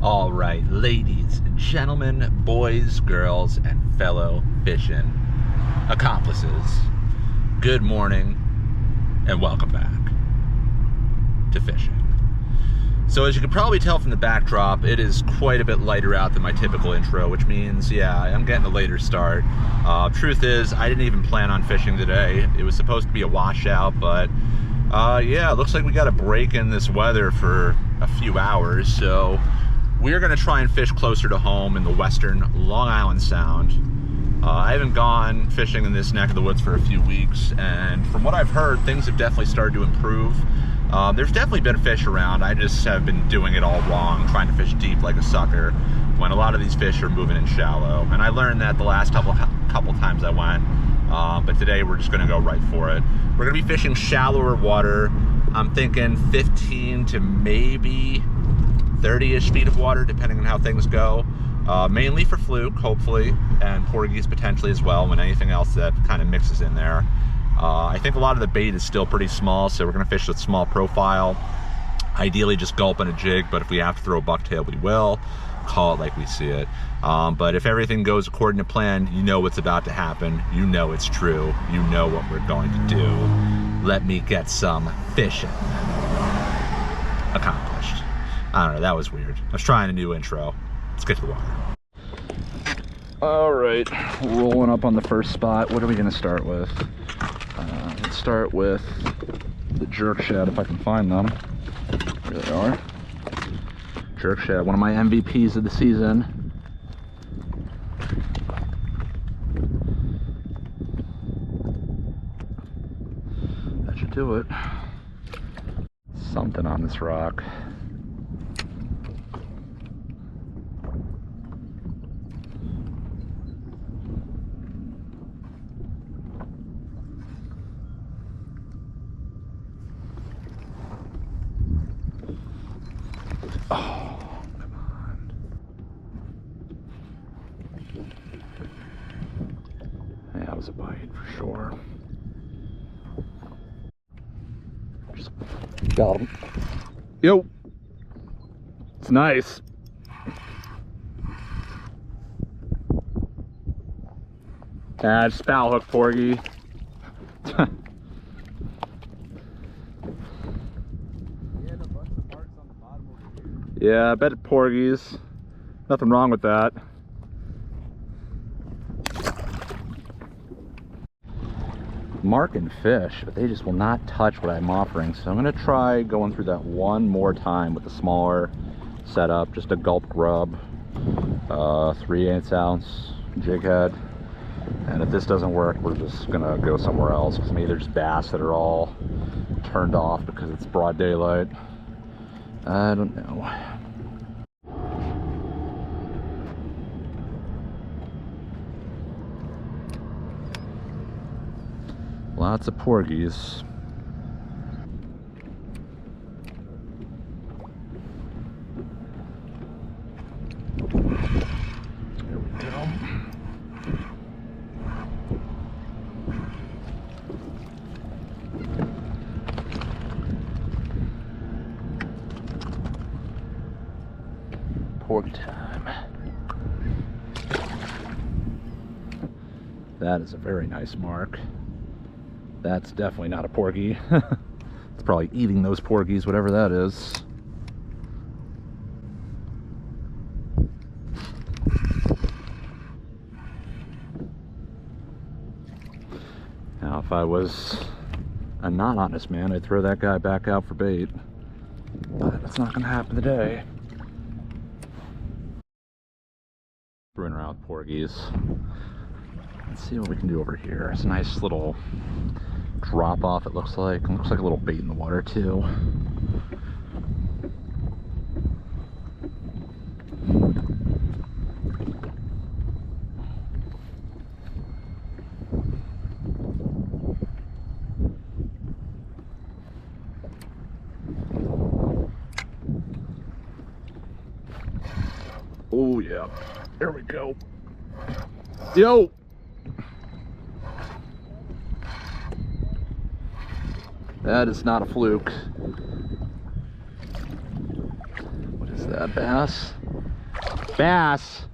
All right, ladies, gentlemen, boys, girls, and fellow fishing accomplices, good morning and welcome back to fishing. So as you can probably tell from the backdrop, it is quite a bit lighter out than my typical intro, which means, yeah, I'm getting a later start. Truth is, I didn't even plan on fishing today. It was supposed to be a washout, but yeah, it looks like we got a break in this weather for a few hours, so we're gonna try and fish closer to home in the western Long Island Sound. I haven't gone fishing in this neck of the woods for a few weeks, and from what I've heard, things have definitely started to improve. There's definitely been fish around. I just have been doing it all wrong, trying to fish deep like a sucker, when a lot of these fish are moving in shallow. And I learned that the last couple times I went, but today we're just gonna go right for it. We're gonna be fishing shallower water. I'm thinking 15 to maybe 30-ish feet of water, depending on how things go. Mainly for fluke, hopefully, and porgies potentially as well, when anything else that kind of mixes in there. I think a lot of the bait is still pretty small, so we're gonna fish with small profile. Ideally just gulp and a jig, but if we have to throw a bucktail, we will. Call it like we see it. But if everything goes according to plan, you know what's about to happen. You know it's true. You know what we're going to do. Let me get some fishing accomplished. I don't know, that was weird. I was trying a new intro. Let's get to the water. All right, rolling up on the first spot. What are we gonna start with? Let's start with the jerk shad, if I can find them. There they are. Jerk shad, one of my MVPs of the season. That should do it. Something on this rock. Oh, come on. Yeah, that was a bite for sure. Just got him. Yo! It's nice. Ah, just foul hook porgy. Yeah, I bet it porgies. Nothing wrong with that. Marking fish, but they just will not touch what I'm offering. So I'm gonna try going through that one more time with the smaller setup, just a gulp grub, 3/8 ounce jig head. And if this doesn't work, we're just gonna go somewhere else, because maybe there's bass that are all turned off because it's broad daylight. I don't know. Lots of porgies. There we go. Porgy time. That is a very nice mark. That's definitely not a porgy. It's probably eating those porgies, whatever that is. Now, if I was a not honest man, I'd throw that guy back out for bait. But that's not gonna happen today. Screwing around with porgies. Let's see what we can do over here. It's a nice little drop off, it looks like. It looks like a little bait in the water too. Oh yeah, there we go. Yo! That is not a fluke. What is that, bass? Bass.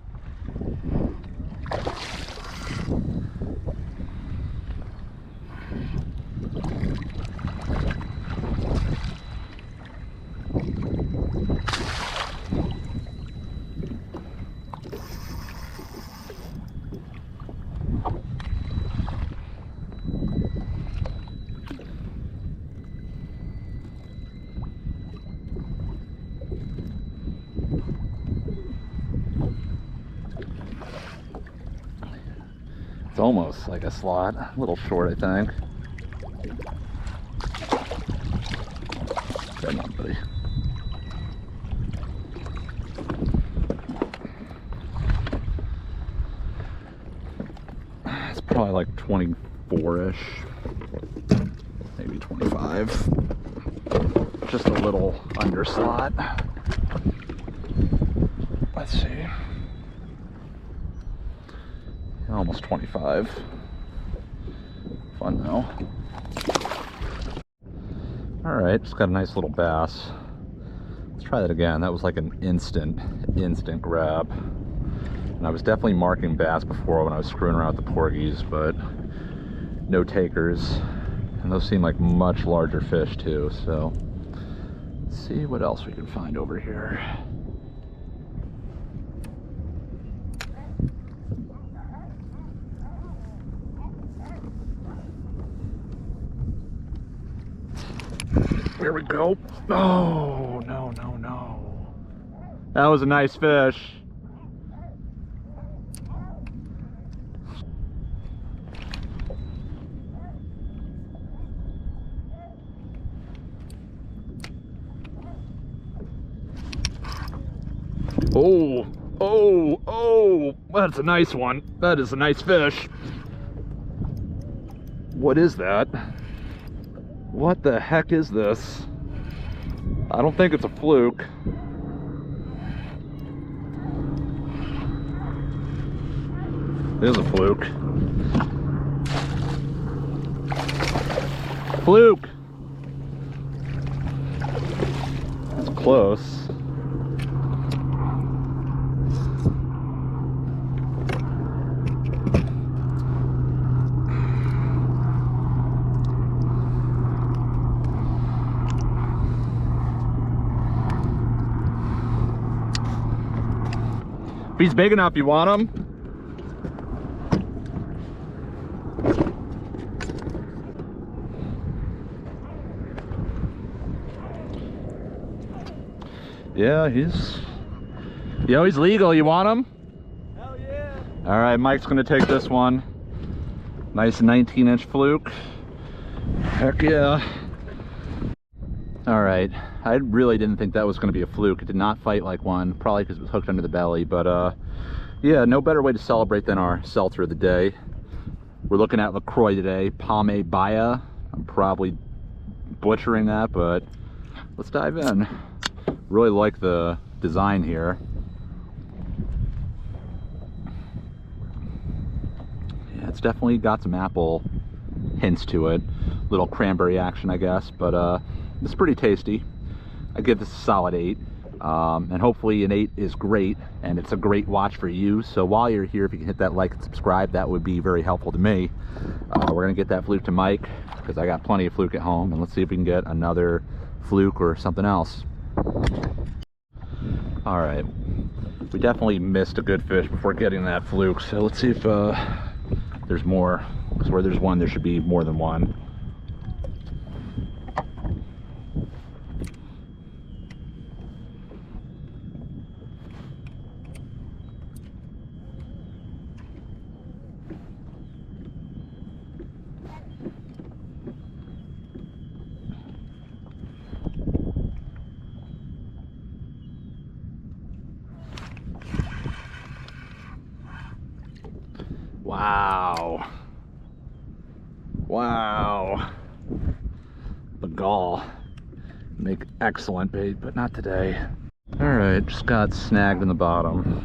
It's almost like a slot, a little short, I think. Come on, buddy. It's probably like 24-ish, maybe 25. Just a little under slot. Let's see. Almost 25. Fun though. Alright, just got a nice little bass. Let's try that again. That was like an instant grab. And I was definitely marking bass before when I was screwing around with the porgies, but no takers. And those seem like much larger fish too, so let's see what else we can find over here. Here we go. Oh, no, no, no. That was a nice fish. Oh, oh, oh, that's a nice one. That is a nice fish. What is that? What the heck is this? I don't think it's a fluke. It is a fluke. Fluke! That's close. If he's big enough, you want him? Yeah, he's legal. You want him? Hell yeah. All right, Mike's gonna take this one. Nice 19-inch fluke. Heck yeah. All right, I really didn't think that was gonna be a fluke. It did not fight like one, probably because it was hooked under the belly, but yeah, no better way to celebrate than our sell-through of the day. We're looking at LaCroix today, Palme Baya. I'm probably butchering that, but let's dive in. Really like the design here. Yeah, it's definitely got some apple hints to it. Little cranberry action, I guess, but it's pretty tasty. I give this a solid 8. And hopefully an 8 is great, and it's a great watch for you. So while you're here, if you can hit that like and subscribe, that would be very helpful to me. We're gonna get that fluke to Mike, because I got plenty of fluke at home, and let's see if we can get another fluke or something else. All right, we definitely missed a good fish before getting that fluke, so let's see if there's more, because where there's one there should be more than one. Wow. Wow. The gall. Make excellent bait, but not today. Alright, just got snagged in the bottom.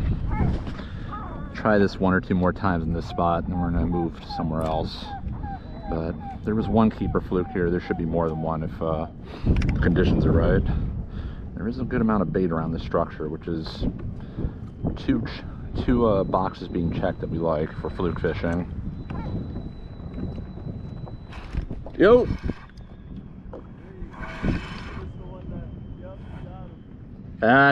Try this 1 or 2 more times in this spot, and then we're gonna move to somewhere else. But there was one keeper fluke here. There should be more than one if the conditions are right. There is a good amount of bait around this structure, which is Two boxes being checked that we like for fluke fishing. Yo!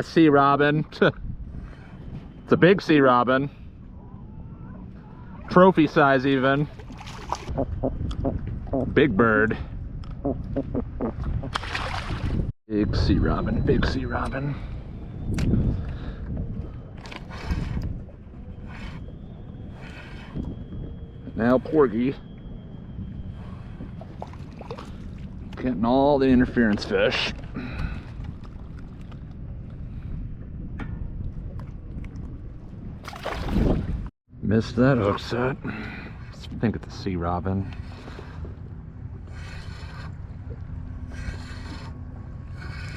Sea robin. It's a big sea robin. Trophy size even. Big bird. Big sea robin, big sea robin. Now Porgy. Getting all the interference fish. Missed that hook set. I think it's a sea robin.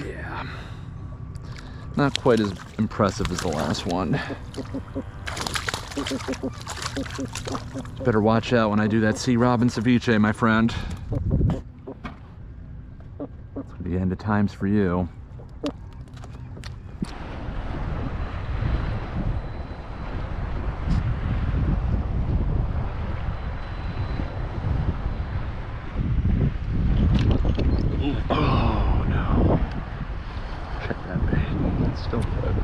Yeah. Not quite as impressive as the last one. Better watch out when I do that sea robin ceviche, my friend. It's the end of times for you. Oh no. Check that bait. It's still good.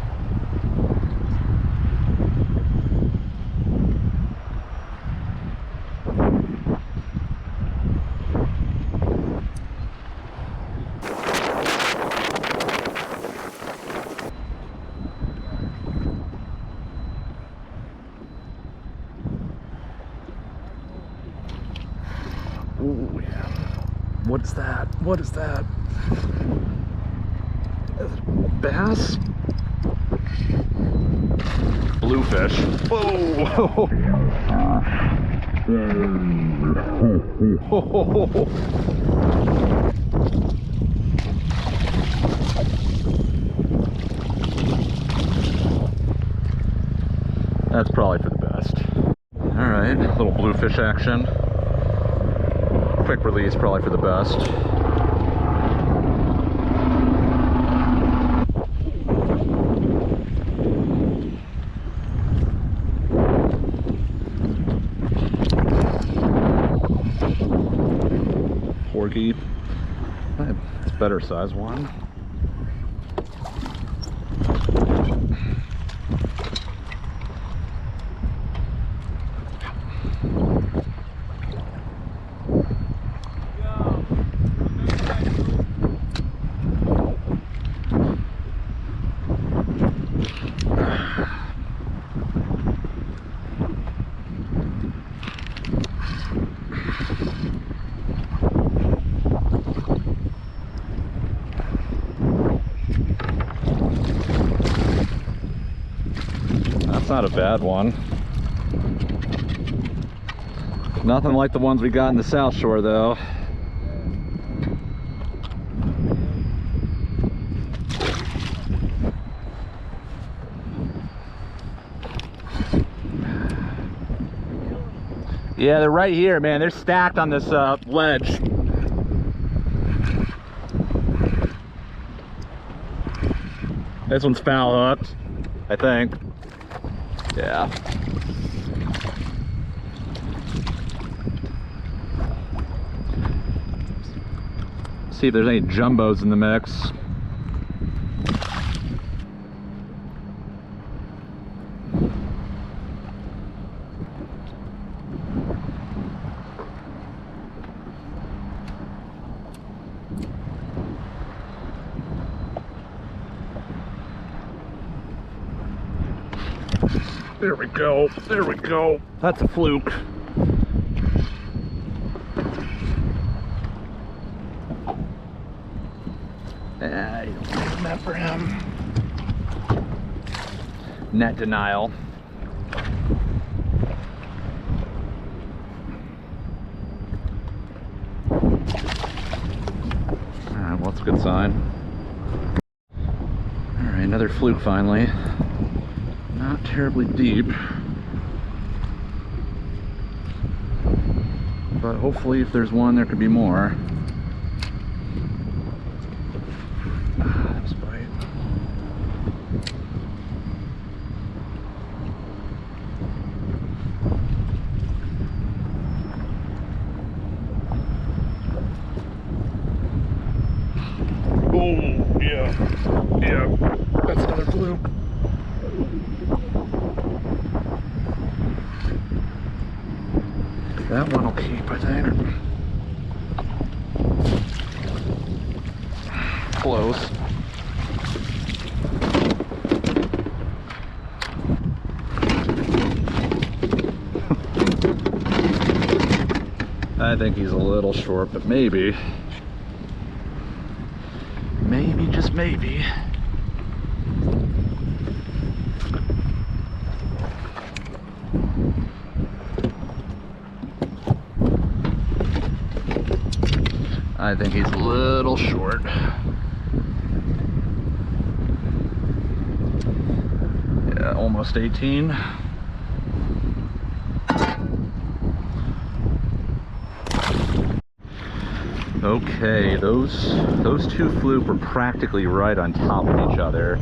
Oh yeah. What's that? What is that? Bass? Bluefish. Whoa! That's probably for the best. Alright, little bluefish action. Quick release, probably for the best. Porgy. It's better size one. Not a bad one. Nothing like the ones we got in the South Shore though. Yeah, they're right here, man. They're stacked on this ledge. This one's foul hooked, I think. Yeah. See if there's any jumbos in the mix. There we go, there we go. That's a fluke. Yeah, you don't get that for him. Net denial. Alright, well that's a good sign. Alright, another fluke finally. Not terribly deep, but hopefully if there's one there could be more. That was bite. That one will keep, I think. Close. I think he's a little short, but maybe. Maybe, just maybe. I think he's a little short. Yeah, almost 18. Okay, those two fluke were practically right on top of each other.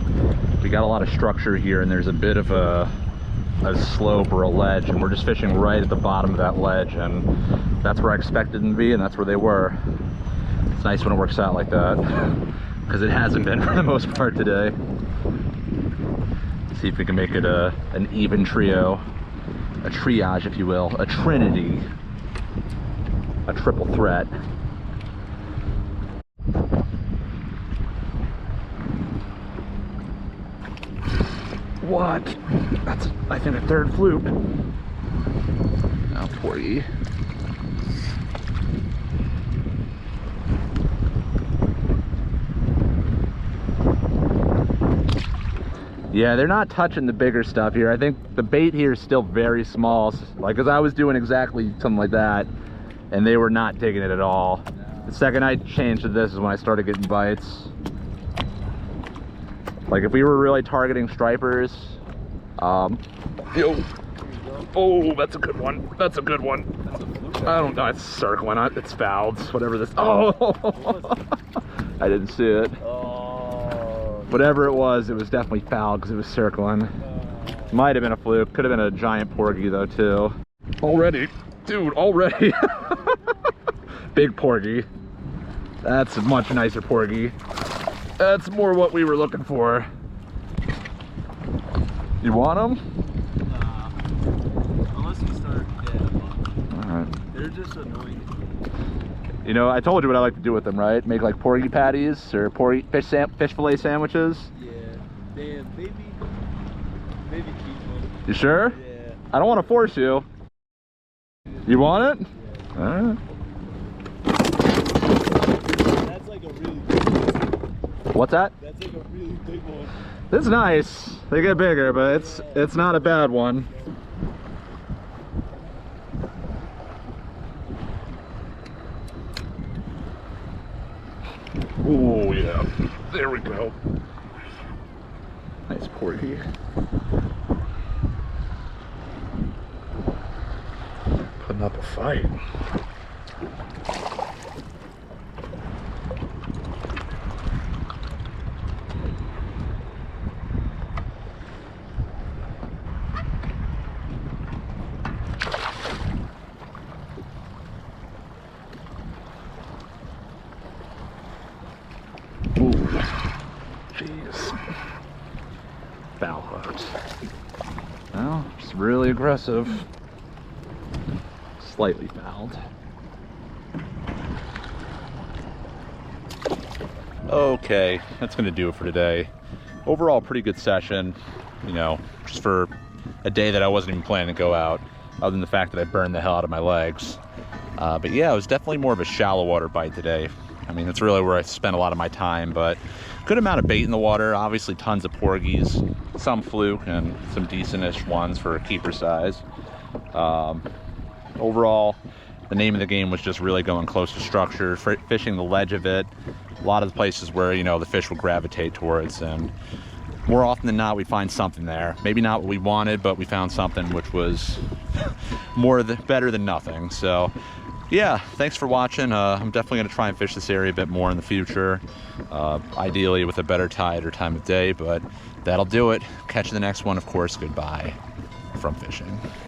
We got a lot of structure here, and there's a bit of a slope or a ledge, and we're just fishing right at the bottom of that ledge, and that's where I expected them to be, and that's where they were. It's nice when it works out like that, because it hasn't been for the most part today. See if we can make it an even trio, a triage, if you will, a trinity, a triple threat. What? That's, I think, a third fluke. Now, Porgy. Yeah, they're not touching the bigger stuff here. I think the bait here is still very small. Like, because I was doing exactly something like that, and they were not digging it at all. The second I changed to this is when I started getting bites. Like, if we were really targeting stripers, yo, oh, that's a good one. That's a good one. I don't know. It's circling. It's fouled. Whatever this. Oh, I didn't see it. Whatever it was definitely fouled because it was circling. Might have been a fluke. Could have been a giant porgy though too. Already, dude. Already. Big porgy. That's a much nicer porgy. That's more what we were looking for. You want them? Nah. Unless you start dead. Alright. They're just annoying. You know, I told you what I like to do with them, right? Make like porgy patties or fish fillet sandwiches. Yeah. Damn, maybe keep them. You sure? Yeah. I don't want to force you. You want it? Yeah. Alright. That's like a really big one. What's that? That's like a really big one. It's nice. They get bigger, but it's not a bad one. Oh yeah, there we go. Nice porgy. Putting up a fight. Jeez. Foul hooked. Well, just really aggressive. Slightly fouled. Okay, that's gonna do it for today. Overall, pretty good session. You know, just for a day that I wasn't even planning to go out, other than the fact that I burned the hell out of my legs. But yeah, it was definitely more of a shallow water bite today. I mean, that's really where I spent a lot of my time, but good amount of bait in the water. Obviously tons of porgies, some fluke, and some decentish ones for keeper size. Overall, the name of the game was just really going close to structure, fishing the ledge of it. A lot of the places where, you know, the fish would gravitate towards, and more often than not, we find something there. Maybe not what we wanted, but we found something which was better than nothing. So yeah, thanks for watching. I'm definitely going to try and fish this area a bit more in the future, ideally with a better tide or time of day, but that'll do it. Catch you the next one. Of course, goodbye from fishing.